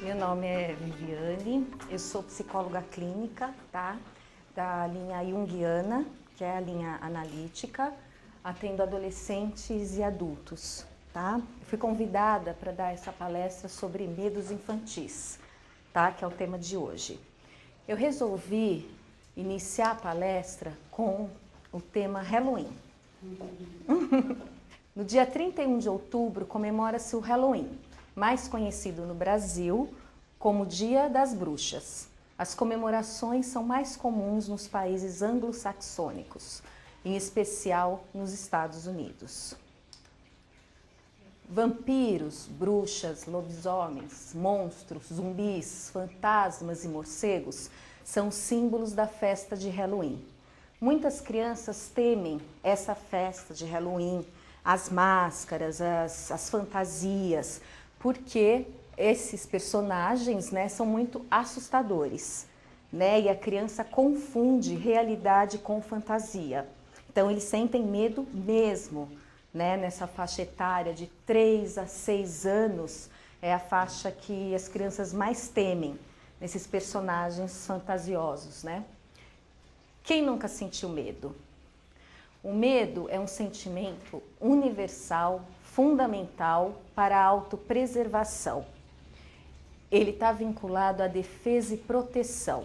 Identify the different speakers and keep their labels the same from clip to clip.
Speaker 1: Meu nome é Viviane, eu sou psicóloga clínica, tá? Da linha junguiana, que é a linha analítica, atendo adolescentes e adultos, tá? Eu fui convidada para dar essa palestra sobre medos infantis, tá? Que é o tema de hoje. Eu resolvi iniciar a palestra com o tema Halloween. No dia 31 de outubro comemora-se o Halloween, mais conhecido no Brasil como Dia das Bruxas. As comemorações são mais comuns nos países anglo-saxônicos, em especial nos Estados Unidos. Vampiros, bruxas, lobisomens, monstros, zumbis, fantasmas e morcegos são símbolos da festa de Halloween. Muitas crianças temem essa festa de Halloween, as máscaras, as fantasias, porque esses personagens, né, são muito assustadores, né, e a criança confunde realidade com fantasia. Então eles sentem medo mesmo, né, nessa faixa etária de 3 a 6 anos, é a faixa que as crianças mais temem, nesses personagens fantasiosos, né? Quem nunca sentiu medo? O medo é um sentimento universal, fundamental para a autopreservação. Ele está vinculado à defesa e proteção.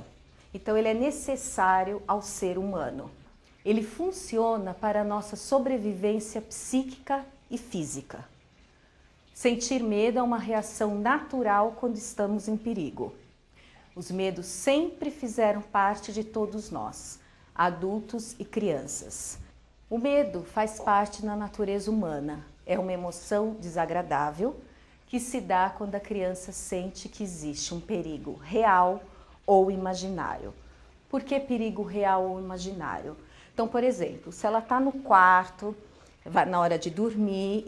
Speaker 1: Então, ele é necessário ao ser humano. Ele funciona para a nossa sobrevivência psíquica e física. Sentir medo é uma reação natural quando estamos em perigo. Os medos sempre fizeram parte de todos nós, adultos e crianças. O medo faz parte da natureza humana. É uma emoção desagradável que se dá quando a criança sente que existe um perigo real ou imaginário. Por que perigo real ou imaginário? Então, por exemplo, se ela está no quarto, na hora de dormir,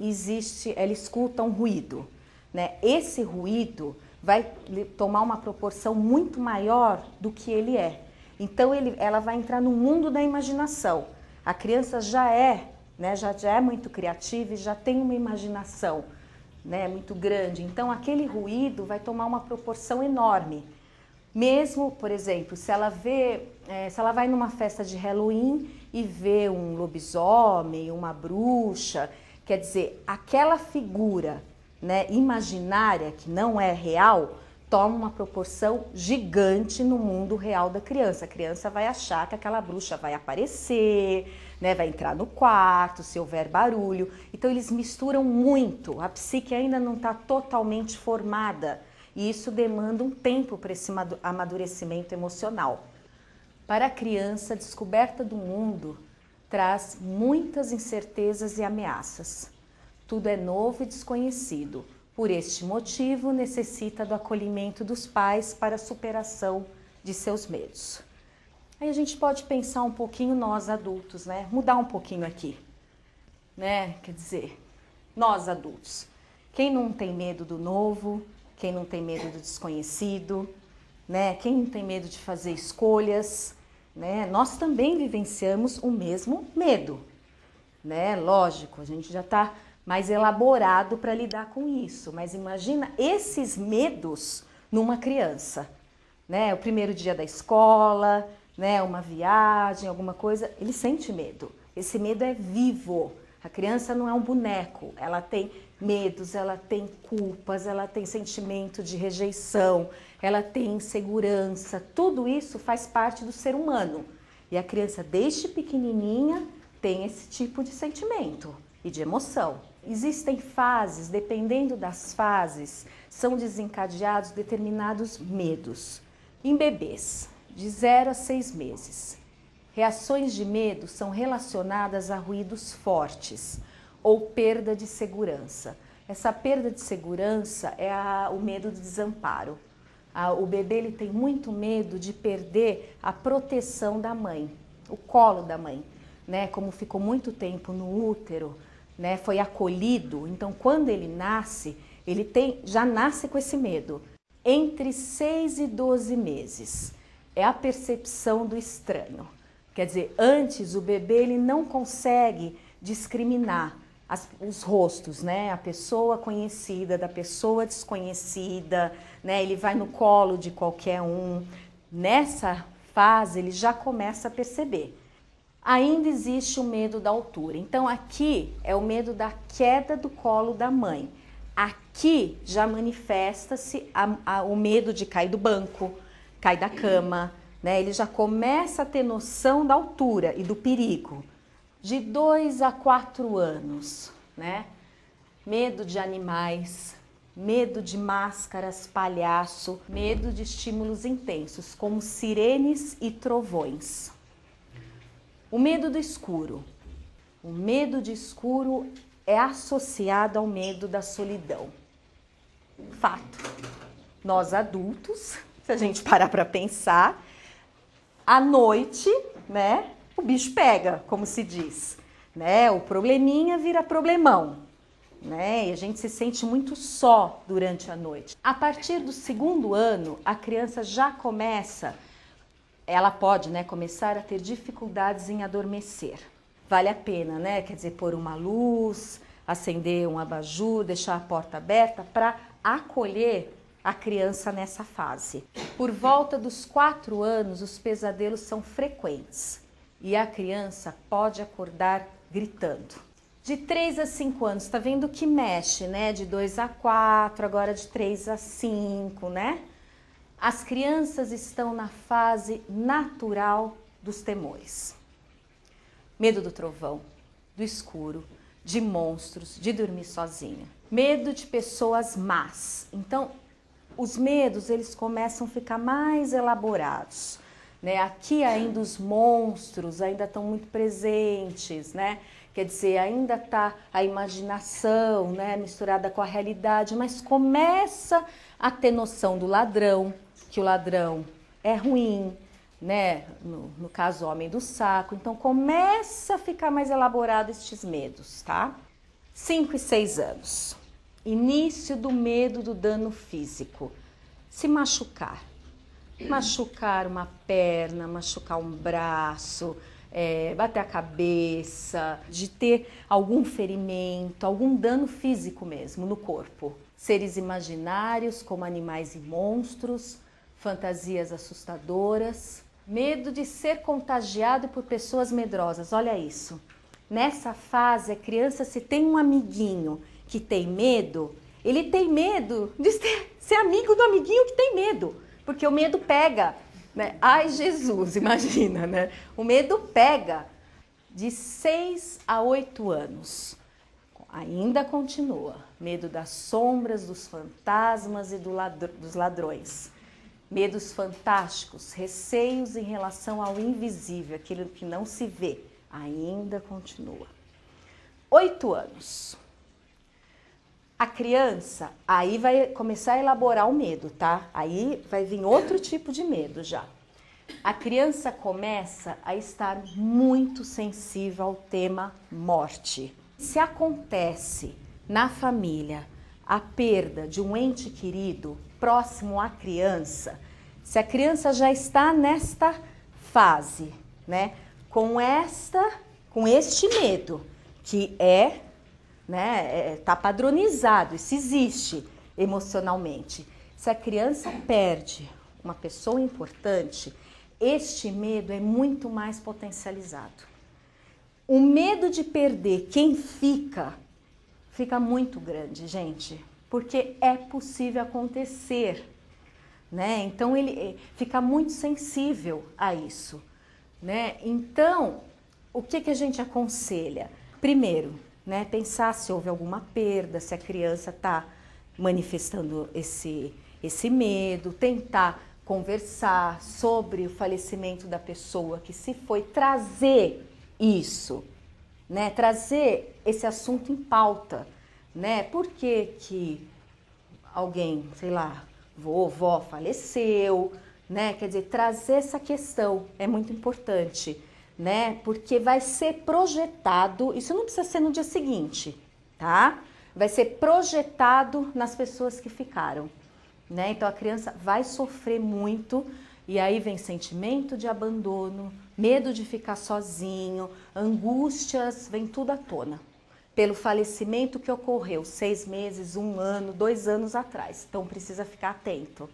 Speaker 1: ela escuta um ruído, né? Esse ruído vai tomar uma proporção muito maior do que ele é. Então, ela vai entrar no mundo da imaginação. A criança já é, né, já é muito criativa e já tem uma imaginação, né, muito grande. Então, aquele ruído vai tomar uma proporção enorme. Mesmo, por exemplo, se ela vai numa festa de Halloween e vê um lobisomem, uma bruxa, quer dizer, aquela figura, né, imaginária, que não é real, toma uma proporção gigante no mundo real da criança. A criança vai achar que aquela bruxa vai aparecer, né, vai entrar no quarto, se houver barulho. Então eles misturam muito, a psique ainda não está totalmente formada e isso demanda um tempo para esse amadurecimento emocional. Para a criança, a descoberta do mundo traz muitas incertezas e ameaças. Tudo é novo e desconhecido. Por este motivo, necessita do acolhimento dos pais para a superação de seus medos. Aí a gente pode pensar um pouquinho nós adultos, né? Mudar um pouquinho aqui, né? Quer dizer, nós adultos. Quem não tem medo do novo? Quem não tem medo do desconhecido? Né? Quem não tem medo de fazer escolhas? Né? Nós também vivenciamos o mesmo medo, né? Lógico, a gente já está mais elaborado para lidar com isso. Mas imagina esses medos numa criança, né? O primeiro dia da escola, né? Uma viagem, alguma coisa, ele sente medo. Esse medo é vivo. A criança não é um boneco, ela tem medos, ela tem culpas, ela tem sentimento de rejeição, ela tem insegurança. Tudo isso faz parte do ser humano. E a criança, desde pequenininha, tem esse tipo de sentimento e de emoção. Existem fases, dependendo das fases, são desencadeados determinados medos. Em bebês, de 0 a 6 meses, reações de medo são relacionadas a ruídos fortes ou perda de segurança. Essa perda de segurança é o medo do desamparo. O bebê ele tem muito medo de perder a proteção da mãe, o colo da mãe, né? Como ficou muito tempo no útero, né, foi acolhido, então quando ele nasce, já nasce com esse medo. Entre 6 e 12 meses é a percepção do estranho. Quer dizer, antes o bebê ele não consegue discriminar, os rostos, né? A pessoa conhecida da pessoa desconhecida, né? Ele vai no colo de qualquer um. Nessa fase, ele já começa a perceber. Ainda existe o medo da altura. Então, aqui é o medo da queda do colo da mãe. Aqui já manifesta-se o medo de cair do banco, cair da cama, né? Ele já começa a ter noção da altura e do perigo. De 2 a 4 anos, né? Medo de animais, medo de máscaras, palhaço, medo de estímulos intensos, como sirenes e trovões. O medo do escuro. O medo de escuro é associado ao medo da solidão. Fato. Nós adultos, se a gente parar para pensar, à noite, né, o bicho pega, como se diz, né? O probleminha vira problemão, né? E a gente se sente muito só durante a noite. A partir do 2º ano, a criança já começa, ela pode, né, começar a ter dificuldades em adormecer. Vale a pena, né? Quer dizer, pôr uma luz, acender um abajur, deixar a porta aberta para acolher a criança nessa fase. Por volta dos 4 anos, os pesadelos são frequentes e a criança pode acordar gritando. De 3 a 5 anos, tá vendo que mexe, né? De 2 a 4, agora de 3 a 5, né? As crianças estão na fase natural dos temores. Medo do trovão, do escuro, de monstros, de dormir sozinha. Medo de pessoas más. Então, os medos, eles começam a ficar mais elaborados, né? Aqui ainda os monstros ainda estão muito presentes, né? Quer dizer, ainda está a imaginação, né, misturada com a realidade, mas começa a ter noção do ladrão, que o ladrão é ruim, né? No caso, o homem do saco. Então, começa a ficar mais elaborado estes medos, tá? 5 e 6 anos. Início do medo do dano físico. Se machucar. Machucar uma perna, machucar um braço, bater a cabeça, de ter algum ferimento, algum dano físico mesmo no corpo. Seres imaginários como animais e monstros, fantasias assustadoras, medo de ser contagiado por pessoas medrosas. Olha isso. Nessa fase, a criança, se tem um amiguinho que tem medo, ele tem medo de ser amigo do amiguinho que tem medo, porque o medo pega, né? Ai, Jesus, imagina, né? O medo pega. De 6 a 8 anos. Ainda continua. Medo das sombras, dos fantasmas e dos ladrões. Medos fantásticos, receios em relação ao invisível, aquilo que não se vê, ainda continua. 8 anos. A criança, aí vai começar a elaborar o medo, tá? Aí vai vir outro tipo de medo já. A criança começa a estar muito sensível ao tema morte. Se acontece na família a perda de um ente querido próximo à criança, se a criança já está nesta fase, né, com este medo, que tá padronizado, isso existe emocionalmente. Se a criança perde uma pessoa importante, este medo é muito mais potencializado. O medo de perder quem fica muito grande, gente, porque é possível acontecer, né? Então ele fica muito sensível a isso, né? Então, o que a gente aconselha? Primeiro, né, pensar se houve alguma perda, se a criança está manifestando esse medo, tentar conversar sobre o falecimento da pessoa que se foi, trazer isso, né, trazer esse assunto em pauta, né? Por que alguém, sei lá, vovó faleceu, né? Quer dizer, trazer essa questão é muito importante, né? Porque vai ser projetado, isso não precisa ser no dia seguinte, tá? Vai ser projetado nas pessoas que ficaram, né? Então a criança vai sofrer muito e aí vem sentimento de abandono, medo de ficar sozinho, angústias, vem tudo à tona. pelo falecimento que ocorreu 6 meses, 1 ano, 2 anos atrás. Então precisa ficar atento.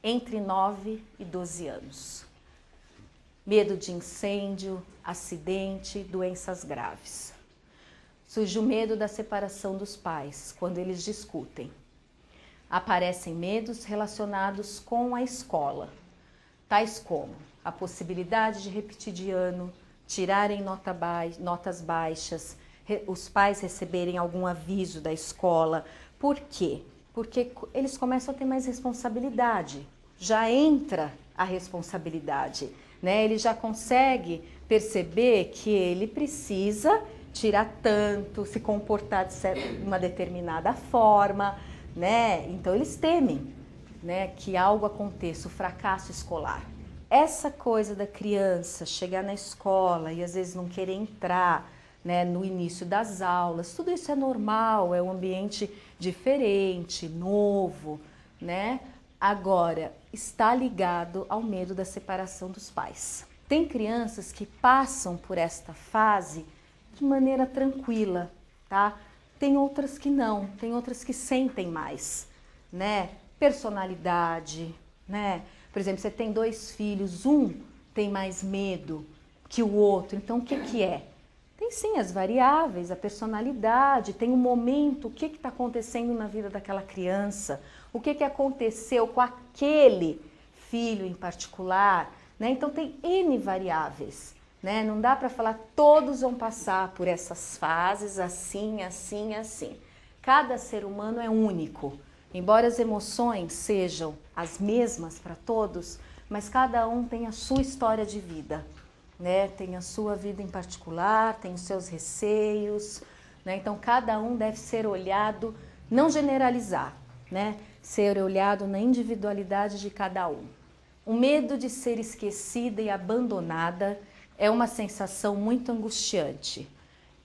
Speaker 1: Entre 9 e 12 anos. Medo de incêndio, acidente, doenças graves. Surge o medo da separação dos pais, quando eles discutem. Aparecem medos relacionados com a escola, tais como a possibilidade de repetir de ano, tirarem notas baixas, os pais receberem algum aviso da escola. Por quê? Porque eles começam a ter mais responsabilidade. Já entra a responsabilidade, né? Ele já consegue perceber que ele precisa tirar tanto, se comportar de uma determinada forma, né? Então eles temem, né, que algo aconteça, o fracasso escolar. Essa coisa da criança chegar na escola e às vezes não querer entrar, né, no início das aulas, tudo isso é normal, é um ambiente diferente, novo, né? Agora, está ligado ao medo da separação dos pais. Tem crianças que passam por esta fase de maneira tranquila, tá? Tem outras que não, tem outras que sentem mais, né? Personalidade, né? Por exemplo, você tem 2 filhos, um tem mais medo que o outro, então o que que é? Tem sim as variáveis, a personalidade, tem o momento, o que está acontecendo na vida daquela criança, o que aconteceu com aquele filho em particular, né? Então tem N variáveis, né? Não dá para falar todos vão passar por essas fases assim, assim, assim. Cada ser humano é único. Embora as emoções sejam as mesmas para todos, mas cada um tem a sua história de vida, né? Tem a sua vida em particular, tem os seus receios, né? Então cada um deve ser olhado, não generalizar, né? Ser olhado na individualidade de cada um. O medo de ser esquecida e abandonada é uma sensação muito angustiante.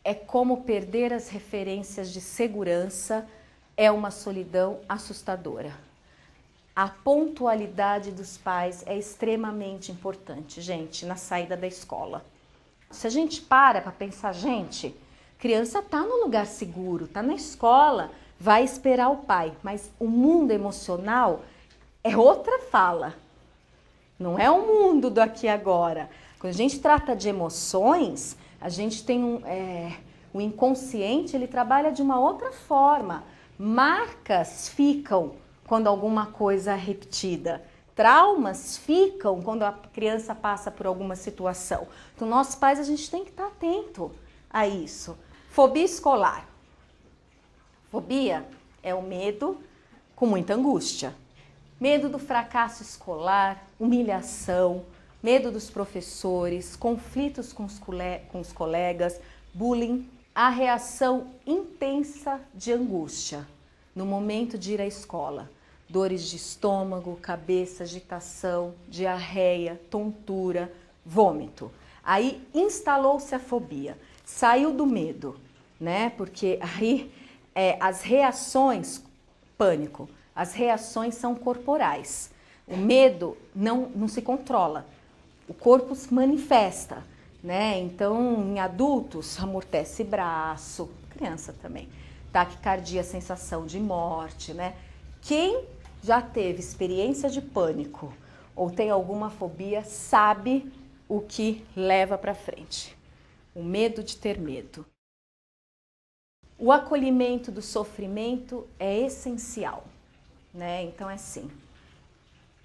Speaker 1: É como perder as referências de segurança, é uma solidão assustadora. A pontualidade dos pais é extremamente importante, gente, na saída da escola. Se a gente para pensar, gente, criança tá no lugar seguro, tá na escola, vai esperar o pai, mas o mundo emocional é outra fala. Não é o mundo do aqui e agora. Quando a gente trata de emoções, a gente tem o inconsciente, ele trabalha de uma outra forma. Marcas ficam quando alguma coisa é repetida. Traumas ficam quando a criança passa por alguma situação. Então, nós pais, a gente tem que estar atento a isso. Fobia escolar. Fobia é o medo com muita angústia. Medo do fracasso escolar, humilhação, medo dos professores, conflitos com os colegas, bullying. A reação intensa de angústia no momento de ir à escola. Dores de estômago, cabeça, agitação, diarreia, tontura, vômito. Aí instalou-se a fobia, saiu do medo, né? Porque aí as reações, pânico, as reações são corporais. O medo não se controla, o corpo se manifesta, né? Então, em adultos, amortece braço, criança também, taquicardia, sensação de morte, né? Quem já teve experiência de pânico ou tem alguma fobia sabe o que leva para frente. O medo de ter medo. O acolhimento do sofrimento é essencial, né? Então é assim.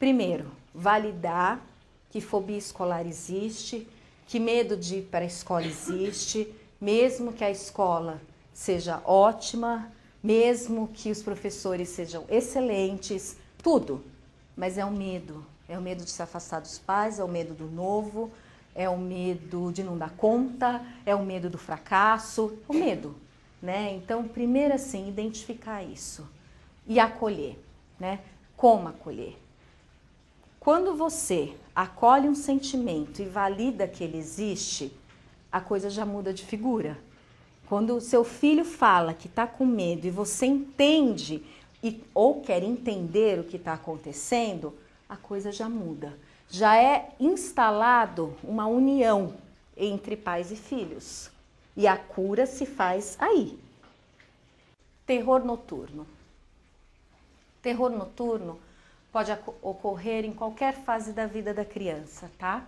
Speaker 1: Primeiro, validar que fobia escolar existe, que medo de ir para a escola existe, mesmo que a escola seja ótima, mesmo que os professores sejam excelentes, tudo. Mas é o medo de se afastar dos pais, é o medo do novo, é o medo de não dar conta, é o medo do fracasso, o medo, né? Então, primeiro assim, identificar isso e acolher, né? Como acolher? Quando você acolhe um sentimento e valida que ele existe, a coisa já muda de figura. Quando o seu filho fala que está com medo e você entende ou quer entender o que está acontecendo, a coisa já muda. Já é instalado uma união entre pais e filhos. e a cura se faz aí. Terror noturno. Terror noturno pode ocorrer em qualquer fase da vida da criança, tá?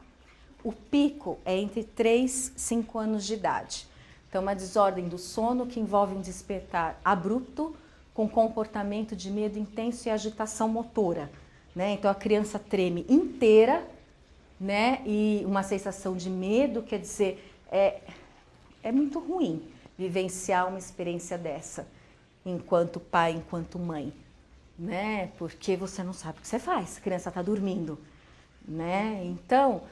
Speaker 1: O pico é entre 3 e 5 anos de idade. Então, uma desordem do sono que envolve um despertar abrupto com comportamento de medo intenso e agitação motora, né? Então, a criança treme inteira, né? E uma sensação de medo, quer dizer, é muito ruim vivenciar uma experiência dessa, enquanto pai, enquanto mãe, né? Porque você não sabe o que você faz, a criança está dormindo, né? Então,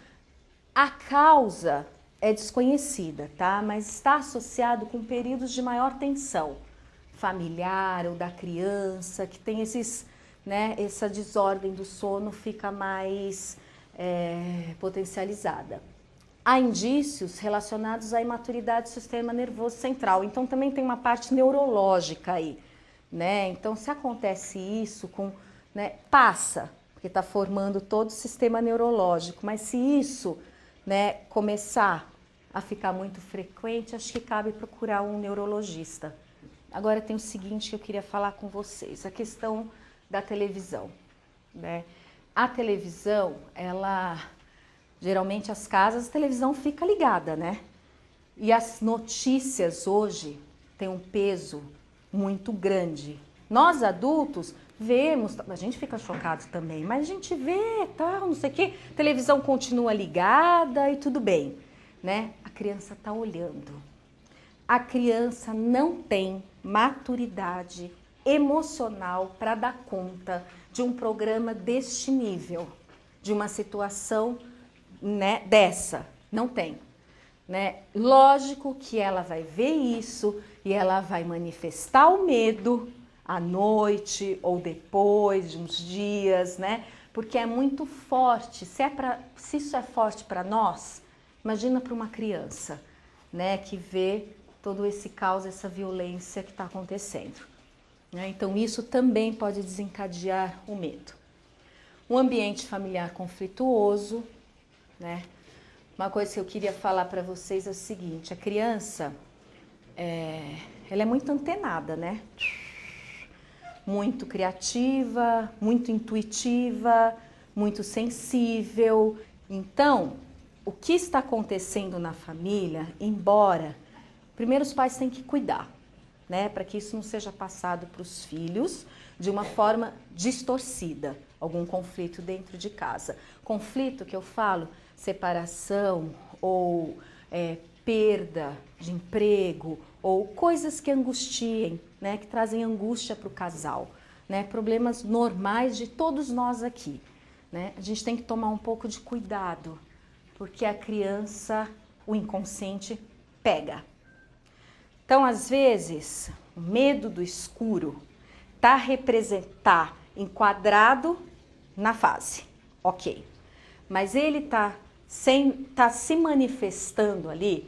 Speaker 1: a causa é desconhecida, tá? Mas está associado com períodos de maior tensão familiar ou da criança, que tem esses, né? Essa desordem do sono fica mais potencializada. Há indícios relacionados à imaturidade do sistema nervoso central, então também tem uma parte neurológica aí, né? Então, se acontece isso né, passa, porque está formando todo o sistema neurológico, mas se isso, né, começar a ficar muito frequente, acho que cabe procurar um neurologista. Agora tem o seguinte que eu queria falar com vocês, a questão da televisão, né? A televisão, geralmente as casas, a televisão fica ligada, né? E as notícias hoje têm um peso muito grande. Nós adultos vemos, a gente fica chocado também, mas a gente vê, tal, não sei o quê, a televisão continua ligada e tudo bem, né? A criança está olhando. A criança não tem maturidade emocional para dar conta de um programa deste nível, de uma situação, né, dessa. Não tem. Né? Lógico que ela vai ver isso e ela vai manifestar o medo à noite ou depois de uns dias, né? Porque é muito forte. Se isso é forte para nós, imagina para uma criança, né? Que vê todo esse caos, essa violência que está acontecendo. Né? Então isso também pode desencadear o medo. Um ambiente familiar conflituoso, né? Uma coisa que eu queria falar para vocês é o seguinte, a criança, ela é muito antenada, né? Muito criativa, muito intuitiva, muito sensível. Então, o que está acontecendo na família, embora, primeiro os pais têm que cuidar, né? Para que isso não seja passado para os filhos de uma forma distorcida, algum conflito dentro de casa. Conflito que eu falo, separação ou perda de emprego ou coisas que angustiem, né, que trazem angústia para o casal, né, problemas normais de todos nós aqui, né? A gente tem que tomar um pouco de cuidado, porque a criança, o inconsciente pega. Então, às vezes, o medo do escuro está enquadrado na fase, ok, mas ele está se manifestando ali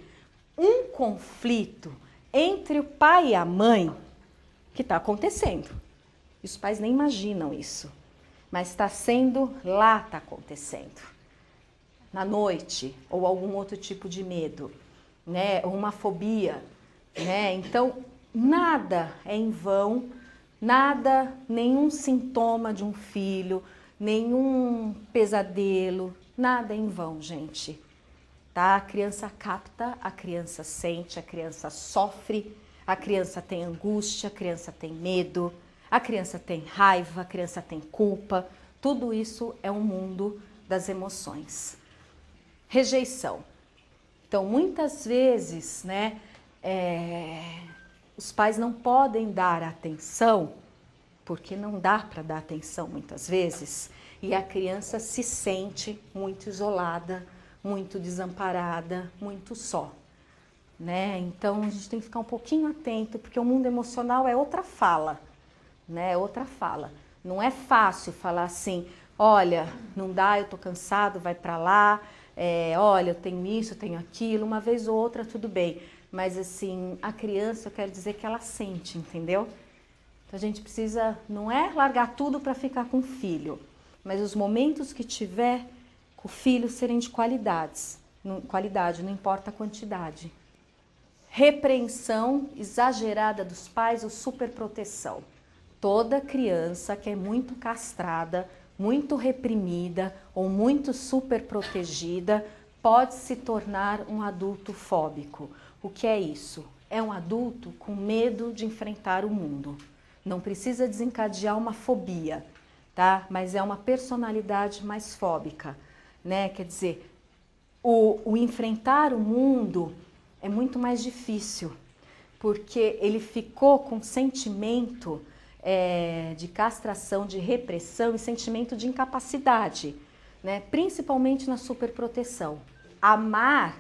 Speaker 1: um conflito entre o pai e a mãe que está acontecendo. E os pais nem imaginam isso, mas está acontecendo. Na noite, ou algum outro tipo de medo, né? Ou uma fobia, né? Então, nada é em vão, nada, nenhum sintoma de um filho, nenhum pesadelo, nada é em vão, gente. Tá? A criança capta, a criança sente, a criança sofre, a criança tem angústia, a criança tem medo, a criança tem raiva, a criança tem culpa. Tudo isso é um mundo das emoções. Rejeição. Então, muitas vezes, né, os pais não podem dar atenção, porque não dá para dar atenção muitas vezes, e a criança se sente muito isolada, muito desamparada, muito só, né? Então, a gente tem que ficar um pouquinho atento, porque o mundo emocional é outra fala, né? É outra fala. Não é fácil falar assim, olha, não dá, eu tô cansado, vai para lá, olha, eu tenho isso, eu tenho aquilo, uma vez ou outra tudo bem, mas assim, a criança, eu quero dizer que ela sente, entendeu? Então, a gente precisa, não é largar tudo para ficar com o filho, mas os momentos que tiver com o filho serem de qualidade, não importa a quantidade. Repreensão exagerada dos pais ou superproteção. Toda criança que é muito castrada, muito reprimida ou muito superprotegida pode se tornar um adulto fóbico. O que é isso? É um adulto com medo de enfrentar o mundo. Não precisa desencadear uma fobia, tá? Mas é uma personalidade mais fóbica, né? Quer dizer, o enfrentar o mundo é muito mais difícil, porque ele ficou com sentimento de castração, de repressão e sentimento de incapacidade, né? Principalmente na superproteção. Amar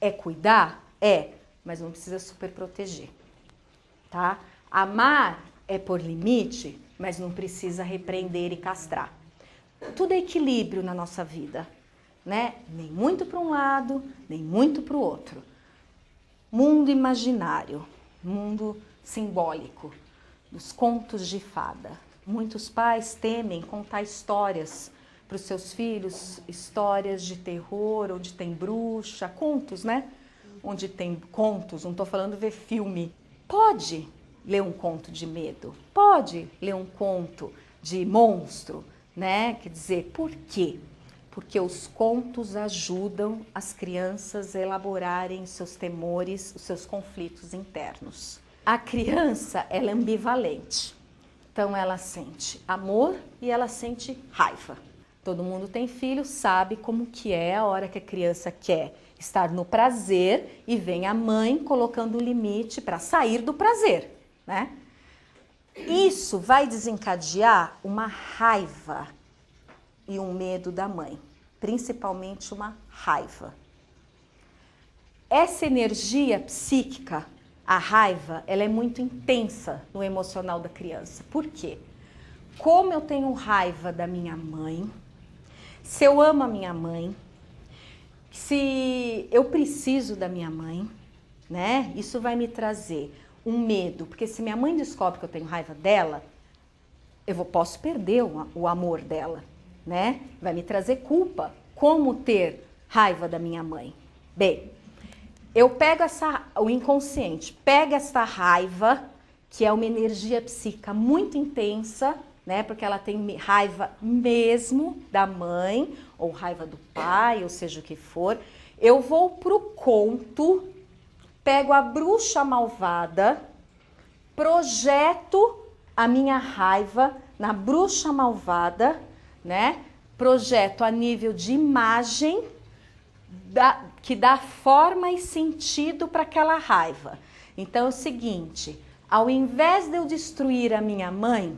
Speaker 1: é cuidar? É, mas não precisa superproteger, tá? Amar é pôr limite, mas não precisa repreender e castrar. Tudo é equilíbrio na nossa vida, né? Nem muito para um lado, nem muito para o outro. Mundo imaginário, mundo simbólico, dos contos de fada. Muitos pais temem contar histórias para os seus filhos, histórias de terror, onde tem bruxa, contos, né? Onde tem contos, não estou falando ver filme. Pode ler um conto de medo, pode ler um conto de monstro, né? Quer dizer, por quê? Porque os contos ajudam as crianças a elaborarem seus temores, os seus conflitos internos. A criança, ela é ambivalente, então ela sente amor e ela sente raiva. Todo mundo tem filho, sabe como que é a hora que a criança quer estar no prazer e vem a mãe colocando o limite para sair do prazer, né? Isso vai desencadear uma raiva e um medo da mãe, principalmente uma raiva. Essa energia psíquica, a raiva, ela é muito intensa no emocional da criança. Por quê? Como eu tenho raiva da minha mãe, se eu amo a minha mãe, se eu preciso da minha mãe, né? Isso vai me trazer um medo, porque se minha mãe descobre que eu tenho raiva dela, posso perder o amor dela, né? Vai me trazer culpa. Como ter raiva da minha mãe? Bem, eu pego o inconsciente, pega essa raiva, que é uma energia psíquica muito intensa, né? Porque ela tem raiva mesmo da mãe, ou raiva do pai, ou seja o que for. Eu vou pro conto, pego a bruxa malvada, projeto a minha raiva na bruxa malvada, né? Projeto a nível de imagem que dá forma e sentido para aquela raiva. Então é o seguinte, ao invés de eu destruir a minha mãe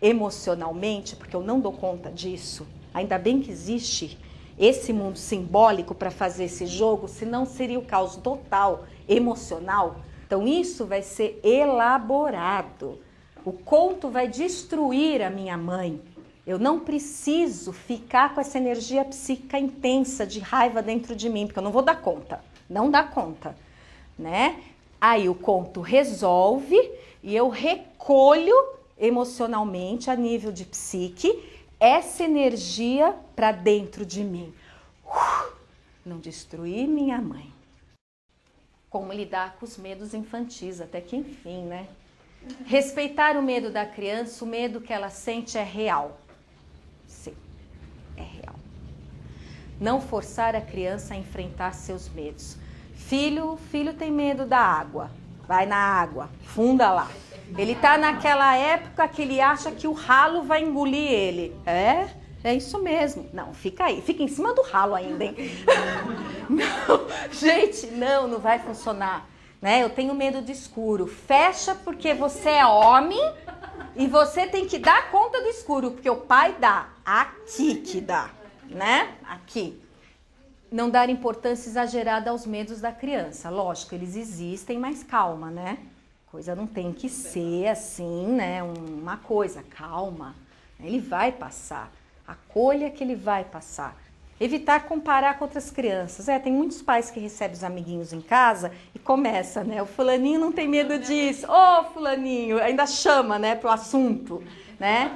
Speaker 1: emocionalmente, porque eu não dou conta disso, ainda bem que existe esse mundo simbólico para fazer esse jogo, senão seria o caos total emocional. Então isso vai ser elaborado. O conto vai destruir a minha mãe. Eu não preciso ficar com essa energia psíquica intensa de raiva dentro de mim, porque eu não vou dar conta. Não dá conta, né? Aí o conto resolve e eu recolho emocionalmente, a nível de psique, essa energia para dentro de mim. Não destruir minha mãe. Como lidar com os medos infantis, até que enfim, né? Respeitar o medo da criança, o medo que ela sente é real. Sim, é real. Não forçar a criança a enfrentar seus medos. Filho tem medo da água. Vai na água, funda lá. Ele tá naquela época que ele acha que o ralo vai engolir ele. É isso mesmo. Não, fica aí. Fica em cima do ralo ainda, hein? Não, gente, não vai funcionar. Né? Eu tenho medo de escuro. Fecha porque você é homem e você tem que dar conta do escuro, porque o pai dá. Aqui que dá, né? Aqui. Não dar importância exagerada aos medos da criança. Lógico, eles existem, mas calma, né? Coisa não tem que ser assim, né? Uma coisa, calma. Ele vai passar. Acolha que ele vai passar. Evitar comparar com outras crianças. Tem muitos pais que recebem os amiguinhos em casa e começa, né? O fulaninho não tem medo disso. Ô, fulaninho, ainda chama, né, pro assunto, né?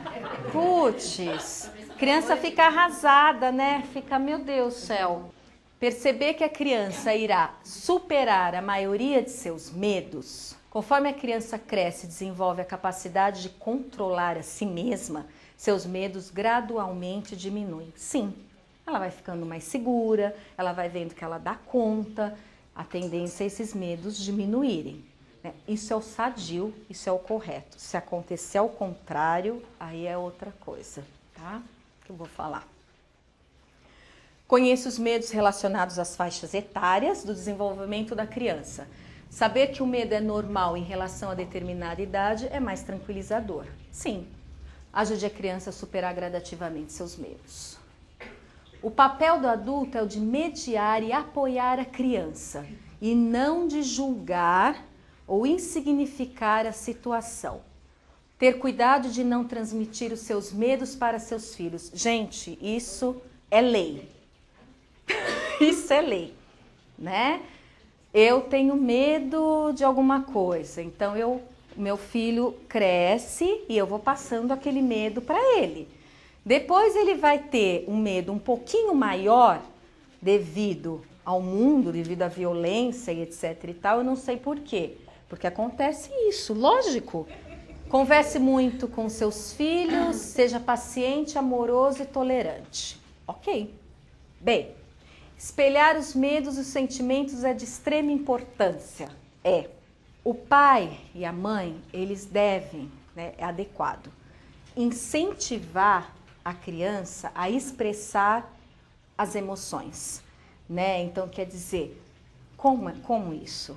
Speaker 1: Putz, criança fica arrasada, né? Fica, meu Deus do céu. perceber que a criança irá superar a maioria de seus medos, conforme a criança cresce e desenvolve a capacidade de controlar a si mesma, seus medos gradualmente diminuem. Sim, ela vai ficando mais segura, ela vai vendo que ela dá conta, a tendência é esses medos diminuírem. Isso é o sadio, isso é o correto. Se acontecer ao contrário, aí é outra coisa, tá? Que eu vou falar. Conheça os medos relacionados às faixas etárias do desenvolvimento da criança. Saber que o medo é normal em relação a determinada idade é mais tranquilizador. Sim, ajude a criança a superar gradativamente seus medos. O papel do adulto é o de mediar e apoiar a criança, e não de julgar ou insignificar a situação. Ter cuidado de não transmitir os seus medos para seus filhos. Gente, isso é lei. Isso é lei, né? Eu tenho medo de alguma coisa, então meu filho cresce e eu vou passando aquele medo para ele. Depois ele vai ter um medo um pouquinho maior devido ao mundo, devido à violência e etc e tal, eu não sei por quê. Porque acontece isso, lógico. Converse muito com seus filhos, seja paciente, amoroso e tolerante. Ok. Bem, espelhar os medos e os sentimentos é de extrema importância. O pai e a mãe, eles devem, é adequado, incentivar a criança a expressar as emoções, né? Então, quer dizer, como isso?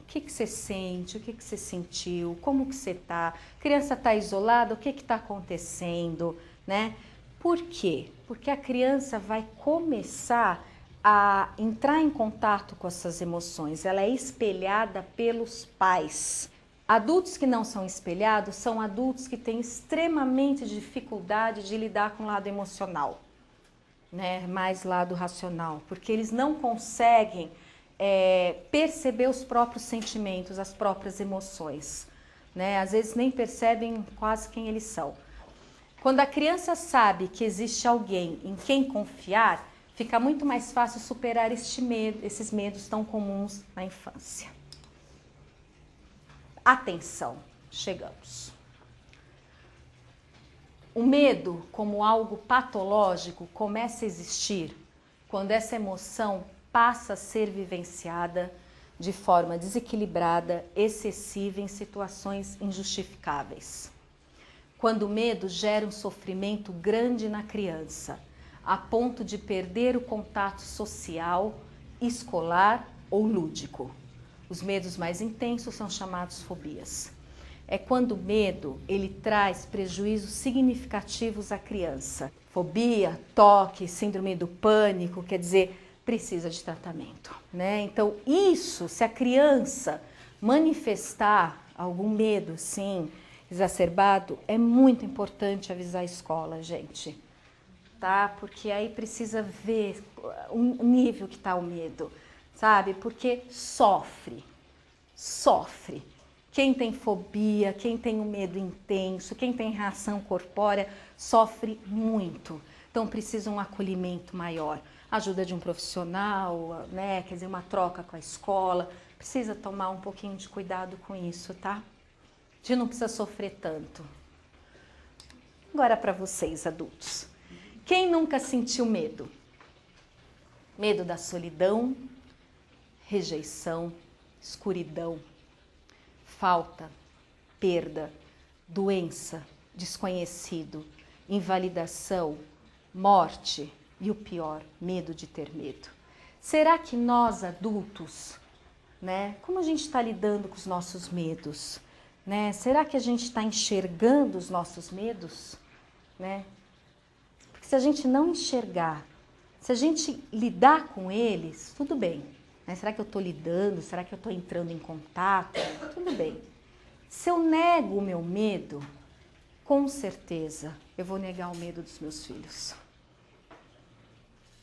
Speaker 1: O que você sente? O que você sentiu? Como que você tá? A criança está isolada? O que está acontecendo? Né? Por quê? Porque a criança vai começar a entrar em contato com essas emoções. Ela é espelhada pelos pais. Adultos que não são espelhados são adultos que têm extremamente dificuldade de lidar com o lado emocional, né? Mais lado racional, porque eles não conseguem perceber os próprios sentimentos, as próprias emoções, né? Às vezes nem percebem quase quem eles são. Quando a criança sabe que existe alguém em quem confiar, fica muito mais fácil superar esses medos tão comuns na infância. Atenção, chegamos. O medo, como algo patológico, começa a existir quando essa emoção passa a ser vivenciada de forma desequilibrada, excessiva em situações injustificáveis. Quando o medo gera um sofrimento grande na criança, a ponto de perder o contato social, escolar ou lúdico. Os medos mais intensos são chamados fobias. É quando o medo ele traz prejuízos significativos à criança. Fobia, toque, síndrome do pânico, quer dizer, precisa de tratamento, né? Então, isso, se a criança manifestar algum medo, sim, exacerbado, é muito importante avisar a escola, gente, tá? Porque aí precisa ver o nível que tá o medo, sabe? Porque sofre. Quem tem fobia, quem tem um medo intenso, quem tem reação corpórea, sofre muito. Então precisa um acolhimento maior. Ajuda de um profissional, né? Quer dizer, uma troca com a escola. Precisa tomar um pouquinho de cuidado com isso, tá? A gente não precisa sofrer tanto. Agora para vocês, adultos. Quem nunca sentiu medo? Medo da solidão, rejeição, escuridão, falta, perda, doença, desconhecido, invalidação, morte e o pior, medo de ter medo. Será que nós adultos, né, como a gente está lidando com os nossos medos? Né? Será que a gente está enxergando os nossos medos? Né? Porque se a gente não enxergar, se a gente lidar com eles, tudo bem. Né? Será que eu estou lidando? Será que eu estou entrando em contato? Tudo bem. Se eu nego o meu medo, com certeza eu vou negar o medo dos meus filhos.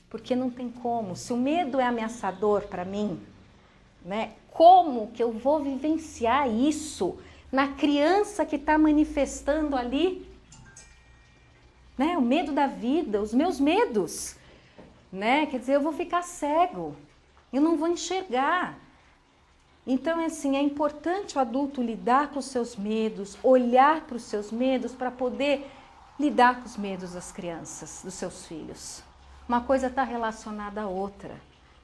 Speaker 1: Porque não tem como. Se o medo é ameaçador para mim, né? Como que eu vou vivenciar isso na criança que está manifestando ali? Né? O medo da vida, os meus medos. né? Quer dizer, eu vou ficar cego, eu não vou enxergar. Então, assim, é importante o adulto lidar com os seus medos, olhar para os seus medos para poder lidar com os medos das crianças, dos seus filhos. Uma coisa está relacionada à outra.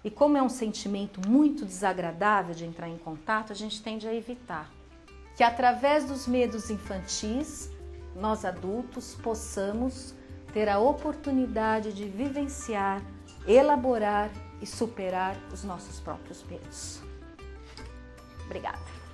Speaker 1: E como é um sentimento muito desagradável de entrar em contato, a gente tende a evitar. Que através dos medos infantis, nós adultos possamos ter a oportunidade de vivenciar, elaborar e superar os nossos próprios medos. Obrigada.